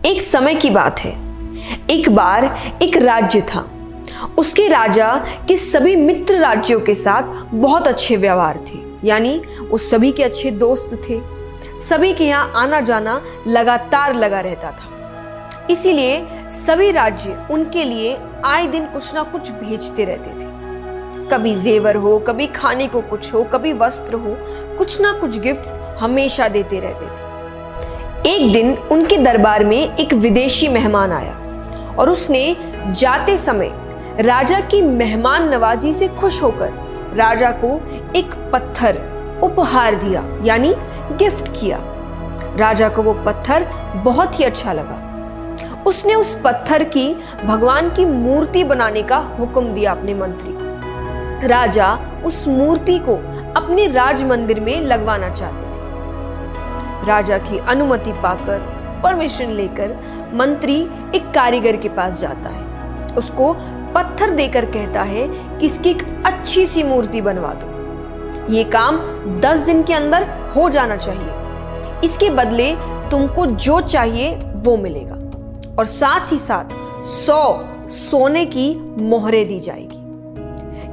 एक समय की बात है। एक बार एक राज्य था। उसके राजा के सभी मित्र राज्यों के साथ बहुत अच्छे व्यवहार थे, यानी वो सभी के अच्छे दोस्त थे। सभी के यहाँ आना जाना लगातार लगा रहता था। इसीलिए सभी राज्य उनके लिए आए दिन कुछ ना कुछ भेजते रहते थे। कभी जेवर हो, कभी खाने को कुछ हो, कभी वस्त्र हो, कुछ ना कुछ गिफ्ट्स हमेशा देते रहते थे। एक दिन उनके दरबार में एक विदेशी मेहमान आया और उसने जाते समय राजा की मेहमान नवाजी से खुश होकर राजा को एक पत्थर उपहार दिया, यानी गिफ्ट किया। राजा को वो पत्थर बहुत ही अच्छा लगा। उसने उस पत्थर की भगवान की मूर्ति बनाने का हुक्म दिया अपने मंत्री को। राजा उस मूर्ति को अपने राज मंदिर में लगवाना चाहते थे। राजा की अनुमति पाकर, परमिशन लेकर मंत्री एक कारीगर के पास जाता है। उसको पत्थर देकर कहता है कि इसकी एक अच्छी सी मूर्ति बनवा दो। ये काम 10 दिन के अंदर हो जाना चाहिए। इसके बदले तुमको जो चाहिए वो मिलेगा और साथ ही साथ 100 सोने की मोहरें दी जाएगी।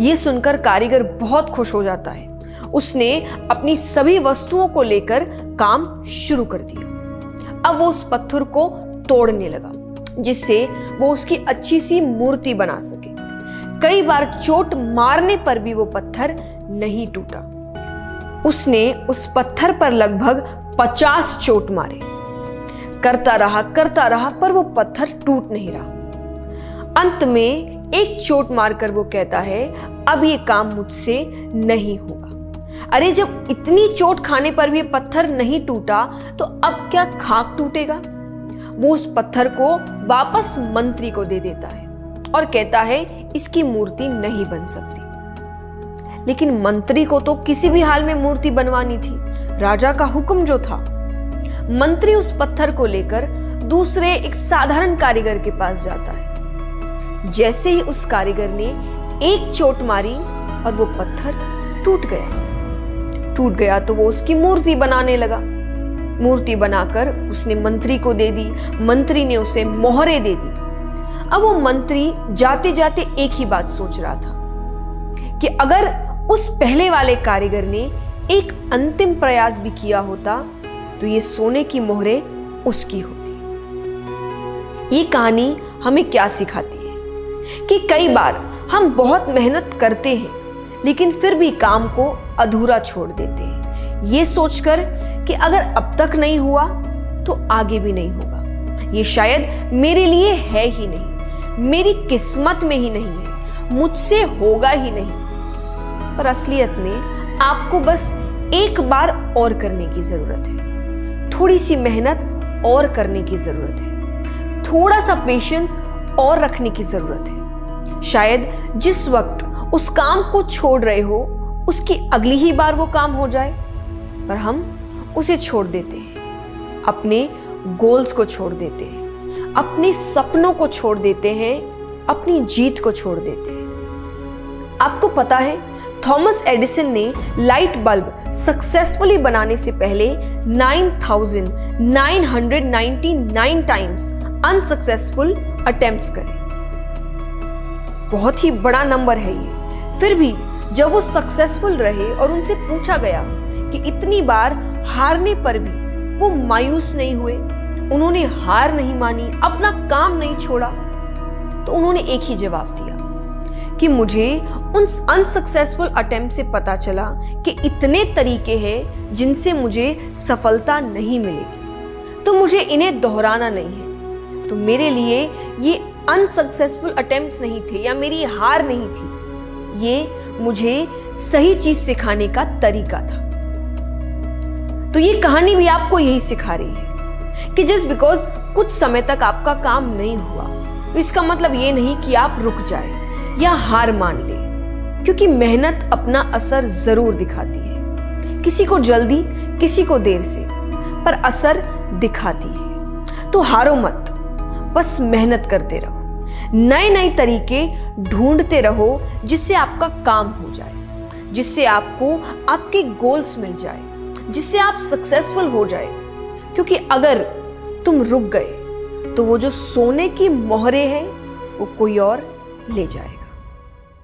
ये सुनकर कारीगर बहुत खुश हो जाता है। उसने अपनी सभी वस्तुओं को लेकर काम शुरू कर दिया। अब वो उस पत्थर को तोड़ने लगा, जिससे वो उसकी अच्छी सी मूर्ति बना सके। कई बार चोट मारने पर भी वो पत्थर नहीं टूटा। उसने उस पत्थर पर लगभग 50 चोट मारे। करता रहा पर वो पत्थर टूट नहीं रहा। अंत में एक चोट मारकर वो कहता है, अब ये काम मुझसे नहीं होगा। अरे जब इतनी चोट खाने पर भी ये पत्थर नहीं टूटा तो अब क्या खाक टूटेगा। वो उस पत्थर को वापस मंत्री को दे देता है और कहता है इसकी मूर्ति नहीं बन सकती। लेकिन मंत्री को तो किसी भी हाल में मूर्ति बनवानी थी, राजा का हुक्म जो था। मंत्री उस पत्थर को लेकर दूसरे एक साधारण कारीगर के पास जाता है। जैसे ही उस कारीगर ने एक चोट मारी और वो पत्थर टूट गया तो वो उसकी मूर्ति बनाने लगा। मूर्ति बनाकर उसने मंत्री को दे दी। मंत्री ने उसे मोहरें दे दी। अब वो मंत्री जाते जाते एक ही बात सोच रहा था कि अगर उस पहले वाले कारीगर ने एक अंतिम प्रयास भी किया होता तो ये सोने की मोहरें उसकी होती। ये कहानी हमें क्या सिखाती है कि कई बार हम बहुत मेहनत करते हैं लेकिन फिर भी काम को अधूरा छोड़ देते हैं, ये सोचकर कि अगर अब तक नहीं हुआ तो आगे भी नहीं होगा। ये शायद मेरे लिए है ही नहीं, मेरी किस्मत में ही नहीं है, मुझसे होगा ही नहीं। पर असलियत में आपको बस एक बार और करने की जरूरत है, थोड़ी सी मेहनत और करने की जरूरत है, थोड़ा सा पेशेंस और रखने की जरूरत है। शायद जिस वक्त उस काम को छोड़ रहे हो उसकी अगली ही बार वो काम हो जाए, पर हम उसे छोड़ देते हैं, अपने गोल्स को छोड़ देते हैं, अपने सपनों को छोड़ देते हैं, अपनी जीत को छोड़ देते हैं। आपको पता है थॉमस एडिसन ने लाइट बल्ब सक्सेसफुली बनाने से पहले 9,999 टाइम्स अनसक्सेसफुल अटेम्प्ट्स करे। बहुत ही बड़ा नंबर है ये। फिर भी जब वो सक्सेसफुल रहे और उनसे पूछा गया कि इतनी बार हारने पर भी वो मायूस नहीं हुए, उन्होंने हार नहीं मानी, अपना काम नहीं छोड़ा, तो उन्होंने एक ही जवाब दिया कि मुझे उन अनसक्सेसफुल अटेम्प्ट से पता चला कि इतने तरीके हैं जिनसे मुझे सफलता नहीं मिलेगी, तो मुझे इन्हें दोहराना नहीं है। तो मेरे लिए ये अनसक्सेसफुल अटेम्प्ट्स नहीं थे या मेरी हार नहीं थी, ये मुझे सही चीज सिखाने का तरीका था। तो ये कहानी भी आपको यही सिखा रही है कि जस्ट बिकॉज कुछ समय तक आपका काम नहीं हुआ तो इसका मतलब ये नहीं कि आप रुक जाए या हार मान ले, क्योंकि मेहनत अपना असर जरूर दिखाती है, किसी को जल्दी किसी को देर से, पर असर दिखाती है। तो हारो मत, बस मेहनत करते रहो, नए नए तरीके ढूंढते रहो जिससे आपका काम हो जाए, जिससे आपको आपके गोल्स मिल जाए, जिससे आप सक्सेसफुल हो जाए। क्योंकि अगर तुम रुक गए तो वो जो सोने की मोहरें हैं वो कोई और ले जाएगा।